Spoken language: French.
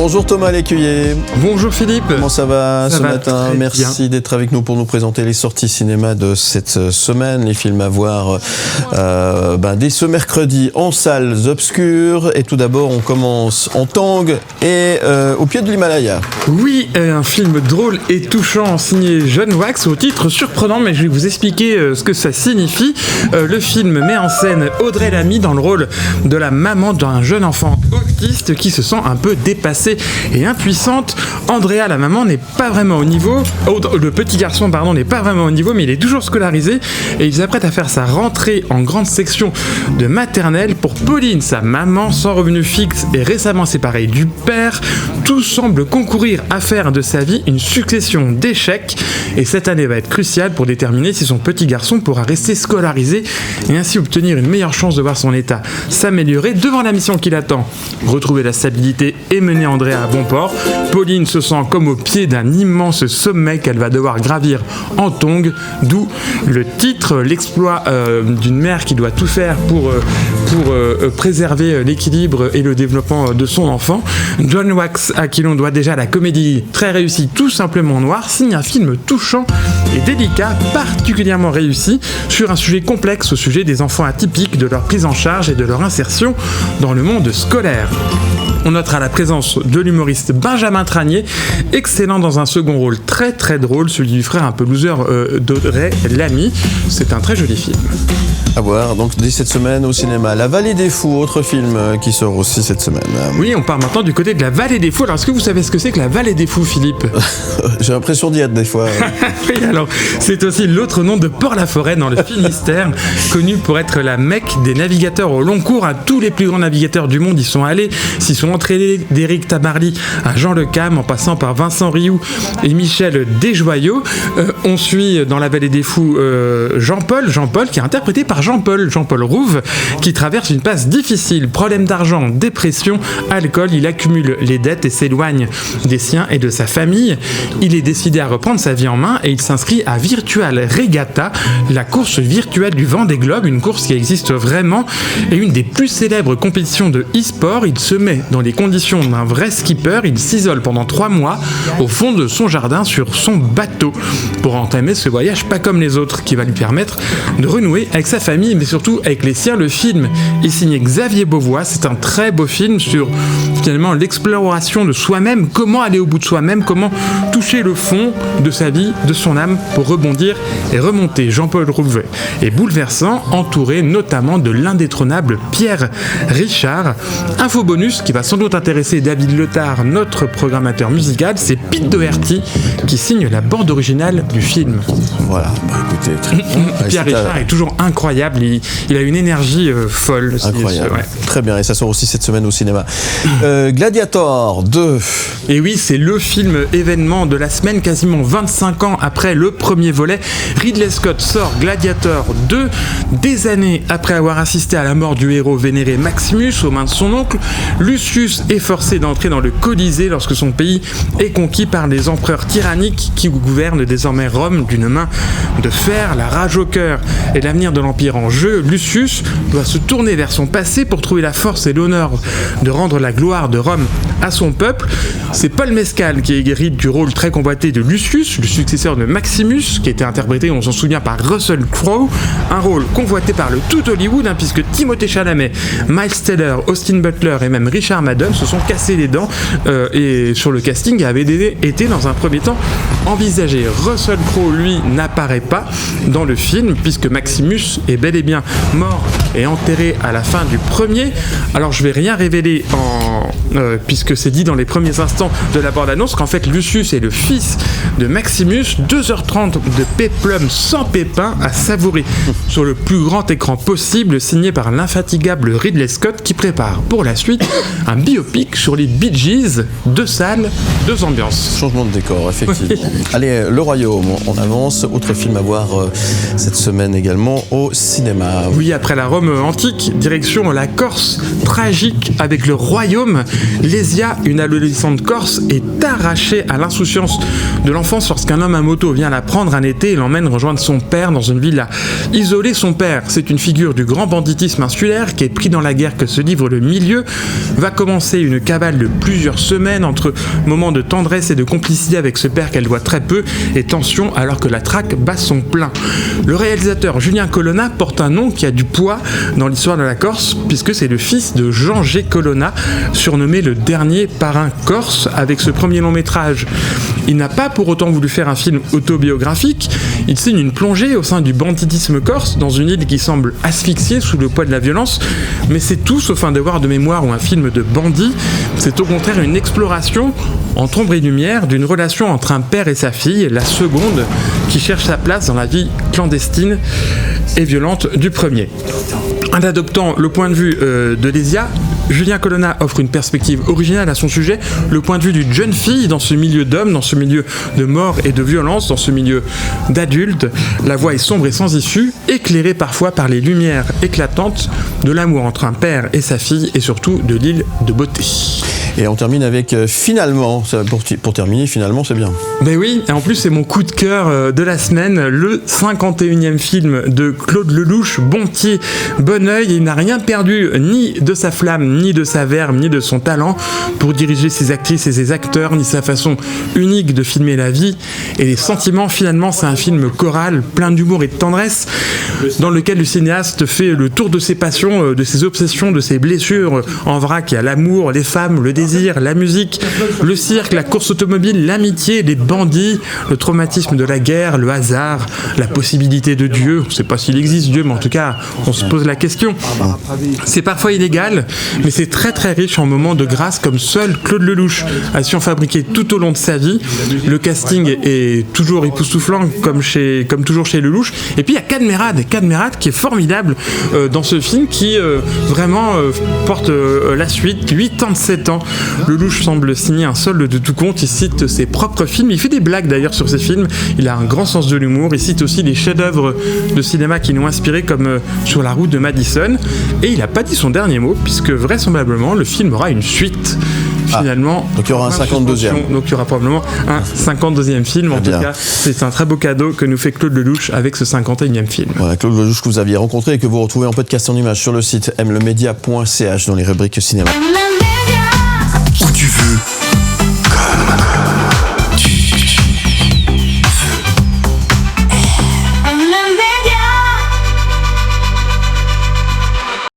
Bonjour Thomas Lécuyer. Bonjour Philippe. Comment ça va ce matin? Merci bien. D'être avec nous pour nous présenter les sorties cinéma de cette semaine, les films à voir dès ce mercredi en salles obscures. Et tout d'abord, on commence en Tang et au pied de l'Himalaya. Oui, un film drôle et touchant signé John Wax au titre surprenant, mais je vais vous expliquer ce que ça signifie. Le film met en scène Audrey Lamy dans le rôle de la maman d'un jeune enfant autiste qui se sent un peu dépassée et impuissante. Andrea, la maman, n'est pas vraiment au niveau. Le petit garçon, n'est pas vraiment au niveau, mais il est toujours scolarisé et il s'apprête à faire sa rentrée en grande section de maternelle. Pour Pauline, sa maman, sans revenu fixe et récemment séparée du père, tout semble concourir à faire de sa vie une succession d'échecs. Et cette année va être cruciale pour déterminer si son petit garçon pourra rester scolarisé et ainsi obtenir une meilleure chance de voir son état s'améliorer devant la mission qui l'attend. Retrouver la stabilité et mener Andrea à bon port. Pauline se sent comme au pied d'un immense sommet qu'elle va devoir gravir en tongs, d'où le titre, l'exploit d'une mère qui doit tout faire pour préserver l'équilibre et le développement de son enfant. John Wax, à qui l'on doit déjà la comédie très réussie Tout simplement noir, signe un film touchant et délicat, particulièrement réussi, sur un sujet complexe, au sujet des enfants atypiques, de leur prise en charge et de leur insertion dans le monde scolaire. On notera la présence de l'humoriste Benjamin Tranier, excellent dans un second rôle très très drôle, celui du frère un peu loser d'Audrey Lamy. C'est un très joli film. À voir donc dès cette semaine au cinéma. La Vallée des Fous, autre film qui sort aussi cette semaine. Oui, on part maintenant du côté de la Vallée des Fous. Alors, est-ce que vous savez ce que c'est que la Vallée des Fous, Philippe? J'ai l'impression d'y être des fois. Oui, alors, c'est aussi l'autre nom de Port-la-Forêt dans le Finistère, connu pour être la Mecque des navigateurs au long cours. Tous les plus grands navigateurs du monde y sont allés, s'y sont entraînés, d'Éric Tabarly à Jean Le Cam, en passant par Vincent Rioux et Michel Desjoyaux. On suit dans la Vallée des Fous Jean-Paul, qui est interprété par Jean-Paul Rouve, qui traverse une passe difficile. Problème d'argent, dépression, alcool, il accumule les dettes et s'éloigne des siens et de sa famille. Il est décidé à reprendre sa vie en main et il s'inscrit à Virtual Regatta, la course virtuelle du Vendée Globe, une course qui existe vraiment et une des plus célèbres compétitions de e-sport. Il se met dans les conditions d'un vrai skipper, il s'isole pendant 3 mois au fond de son jardin sur son bateau pour entamer ce voyage pas comme les autres qui va lui permettre de renouer avec sa famille, mais surtout avec les siens. Le film est signé Xavier Beauvois. C'est un très beau film sur finalement l'exploration de soi-même, comment aller au bout de soi-même, comment toucher le fond de sa vie, de son âme pour rebondir et remonter. Jean-Paul Rouve est bouleversant, entouré notamment de l'indétrônable Pierre Richard. Info bonus qui va sans doute intéresser David Letard, notre programmateur musical, c'est Pete Doherty qui signe la bande originale du film. Voilà, écoutez, très bien. Pierre Richard est toujours incroyable, il a une énergie folle. Incroyable, ouais. Très bien, et ça sort aussi cette semaine au cinéma. Gladiator 2. Et oui, c'est le film événement de la semaine, quasiment 25 ans après le premier volet. Ridley Scott sort Gladiator 2, des années après avoir assisté à la mort du héros vénéré Maximus aux mains de son oncle. Lucius est forcé d'entrer dans le Colisée lorsque son pays est conquis par les empereurs tyranniques qui gouvernent désormais Rome d'une main de fer. La rage au cœur et l'avenir de l'Empire en jeu, Lucius doit se tourner vers son passé pour trouver la force et l'honneur de rendre la gloire de Rome à son peuple. C'est Paul Mescal qui hérite du rôle très convoité de Lucius, le successeur de Maximus, qui a été interprété, on s'en souvient, par Russell Crowe, un rôle convoité par le tout Hollywood, puisque Timothée Chalamet, Miles Teller, Austin Butler et même Richard Madden se sont cassés les dents et sur le casting avait été dans un premier temps envisagé. Russell Crowe, lui, n'apparaît pas dans le film puisque Maximus est bel et bien mort et enterré à la fin du premier. Alors je vais rien révéler puisque c'est dit dans les premiers instants de la bande-annonce qu'en fait Lucius est le fils de Maximus. 2h30 de péplum sans pépin à savourer sur le plus grand écran possible, signé par l'infatigable Ridley Scott qui prépare pour la suite un biopic sur les Bee Gees. 2 salles, 2 ambiances. Changement de décor, effectivement. Allez, Le Royaume, on avance. Autre film à voir cette semaine également au cinéma. Oui, après la Rome antique, direction la Corse tragique avec Le Royaume. Lésia, une adolescente corse, est arrachée à l'insouciance de l'enfance lorsqu'un homme à moto vient la prendre un été et l'emmène rejoindre son père dans une villa isolée. Son père, c'est une figure du grand banditisme insulaire qui est pris dans la guerre que se livre le milieu, va commencer commencer une cavale de plusieurs semaines entre moments de tendresse et de complicité avec ce père qu'elle voit très peu et tension alors que la traque bat son plein. Le réalisateur Julien Colonna porte un nom qui a du poids dans l'histoire de la Corse puisque c'est le fils de Jean G. Colonna, surnommé le dernier parrain corse avec ce premier long métrage. Il n'a pas pour autant voulu faire un film autobiographique, il signe une plongée au sein du banditisme corse dans une île qui semble asphyxiée sous le poids de la violence, mais c'est tout sauf un devoir de mémoire ou un film de bandit, c'est au contraire une exploration entre ombre et lumière d'une relation entre un père et sa fille, la seconde, qui cherche sa place dans la vie clandestine et violente du premier. En adoptant le point de vue de Lesia, Julien Colonna offre une perspective originale à son sujet, le point de vue d'une jeune fille dans ce milieu d'hommes, dans ce milieu de mort et de violence, dans ce milieu d'adultes. La voix est sombre et sans issue, éclairée parfois par les lumières éclatantes de l'amour entre un père et sa fille et surtout de l'île de beauté. Et on termine avec finalement, pour terminer, finalement c'est bien. Ben oui, et en plus c'est mon coup de cœur de la semaine, le 51e film de Claude Lelouch, bon pied, bon oeil, et il n'a rien perdu ni de sa flamme, ni de sa verve, ni de son talent pour diriger ses actrices et ses acteurs, ni sa façon unique de filmer la vie et les sentiments. Finalement c'est un film choral, plein d'humour et de tendresse, dans lequel le cinéaste fait le tour de ses passions, de ses obsessions, de ses blessures en vrac. Il y a l'amour, les femmes, le désir, la musique, le cirque, la course automobile, l'amitié, les bandits, le traumatisme de la guerre, le hasard, la possibilité de Dieu. On ne sait pas s'il existe Dieu, mais en tout cas, on se pose la question. C'est parfois illégal, mais c'est très très riche en moments de grâce comme seul Claude Lelouch a su en fabriquer tout au long de sa vie. Le casting est toujours époustouflant comme toujours chez Lelouch. Et puis il y a Cadmerade qui est formidable dans ce film qui vraiment porte la suite, 87 ans. Lelouch semble signer un solde de tout compte, il cite ses propres films, il fait des blagues d'ailleurs sur ses films, il a un grand sens de l'humour, il cite aussi des chefs-d'œuvre de cinéma qui l'ont inspiré comme Sur la route de Madison, et il n'a pas dit son dernier mot puisque vraisemblablement le film aura une suite. Finalement, donc il y aura un 52e. Donc il y aura probablement un 52e film. En tout cas, c'est un très beau cadeau que nous fait Claude Lelouch avec ce 51e film. Voilà, Claude Lelouch que vous aviez rencontré et que vous retrouvez en podcast en images sur le site mlemedia.ch dans les rubriques cinéma. Où tu veux.